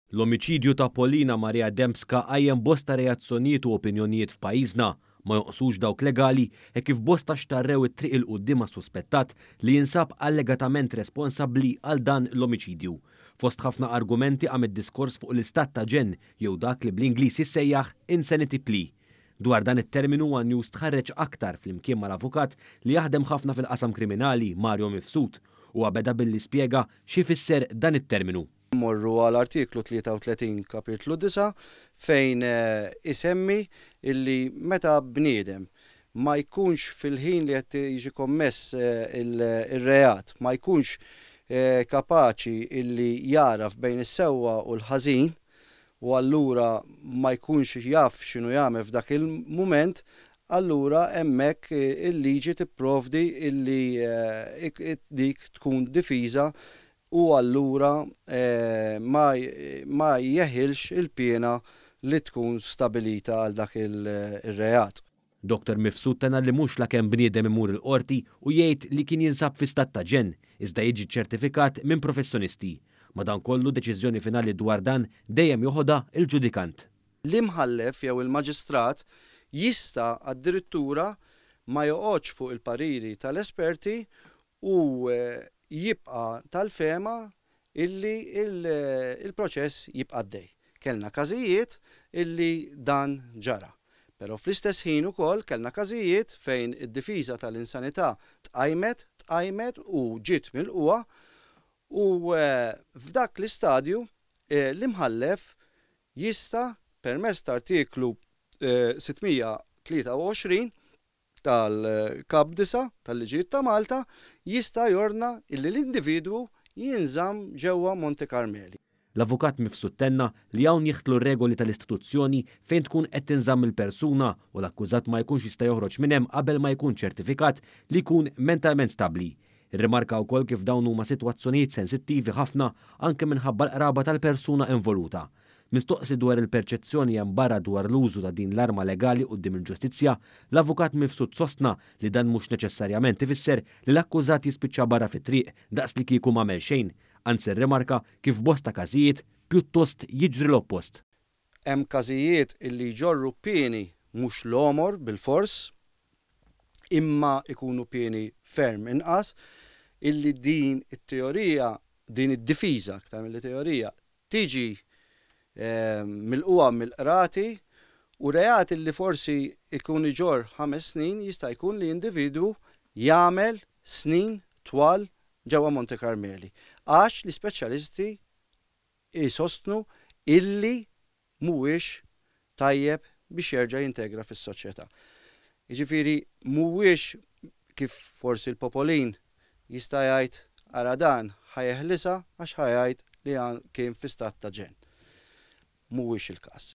L-omiċidju ta' Polina Maria Dembska għajjem bosta reazzjonijiet u opinjonijiet f'pajjiżna ma joqsux dawk legali e kif bosta xtarrew it-triq il-quddiem suspettat li jinsab allegatament responsabbli għal dan l-omiċidju. Fost ħafna argumenti għamed diskors fuq l-istat ta' ġen jew dak li bl-Ingliż jissejjaħ insanity plea. Dwar dan it-terminu għan news tħarreġ aktar fl-imkien mal-avukat li jaħdem ħafna fil-qasam kriminali Mario Mifsud u għabeda billi spiega xi fisser dan it-terminu. Morru għal artiklu 33 kapitlu 9 fejn isemmi illi meta bniedem ma jkunx fil-ħin li qed jiġi kommess il-reat, ma jkunx kapaċi illi jaraf bejn is-sewwa u l-ħażin u allura ma jkunx jaf x'inhu jagħmel f'dak il-mument, allura hemmhekk il-liġi tipprovdi illi dik tkun difiża u allura ma jeħilx il-pjena li tkun stabilita għal dak il-reat. Dr. Mifsud tena li mhux lakemm bniedem imur il-qorti u jgħid li kien jinsab fi stat ta' ġen iżda jiġi ċertifikat minn professjonisti. Madankollu deċiżjoni finali dwar dan dejjem joħodha il-ġudikant. L-imħallef jew il-maġistrat jista' addirittura ma joqgħodx fuq il-pariri tal-esperti u jibqa' tal-fema illi il-proċess jibqa' għaddej. Kellna każijiet illi dan ġara. Però fl-istess ħin ukoll kellna każijiet fejn id-difiża tal-insanità tqajmet u ġiet milquha u f'dak l-istadju l-imħallef jista' permezz ta' artiklu 623 tal-Kap 9 tal-Liġijiet ta' Malta jista' jorna illi l-individwu jinżamm ġewwa Monte Carmeli. L-avukat Mifsud tenna li hawn jieħtlu r-regoli tal-istituzzjoni fejn tkun qed tinżamm il-persuna u l-akkużat ma jkunx jista' joħroġ minn hemm qabel ma jkun ċertifikat li jkun mentalment stabbli. Irrimarka wkoll kif dawn huma sitwazzjonijiet sensittivi ħafna anke minħabba l-qraba tal-persuna involuta. Mistoqsi dwar il-perċezzjoni hemm barra dwar l-użu ta' din l-arma legali quddiem il-ġustizzja, l-avukat Mifsud sostna li dan mhux neċessarjament ifisser li l-akkużat jispiċċa barra fit-triq daqs li kieku m'għamel xejn, anzi rrimarka kif bosta każijiet pjuttost jiġri l-oppost. Hemm każijiet illi jġorru pieni mhux l-omor bil-fors, imma ikunu pieni ferm inqas, illi din it-teorija, din id-difiża aktar mill-teorija tiġi mill-qwa mill-qrati u reat illi forsi ikun iġor 5 snin jista' jkun li individwu jagħmel snin twal ġewwa Monte Carmeli. Għax l-ispeċjalisti jsostnu illi mhuwiex tajjeb biex jerġa' jintegra fis-soċjetà. Jiġifieri mhuwiex kif forsi l-popolin jista' jgħid ara dan ħajeħlisa għax ħajgħid li kien fi stat ta' ġen. Mhuwiex il-każ.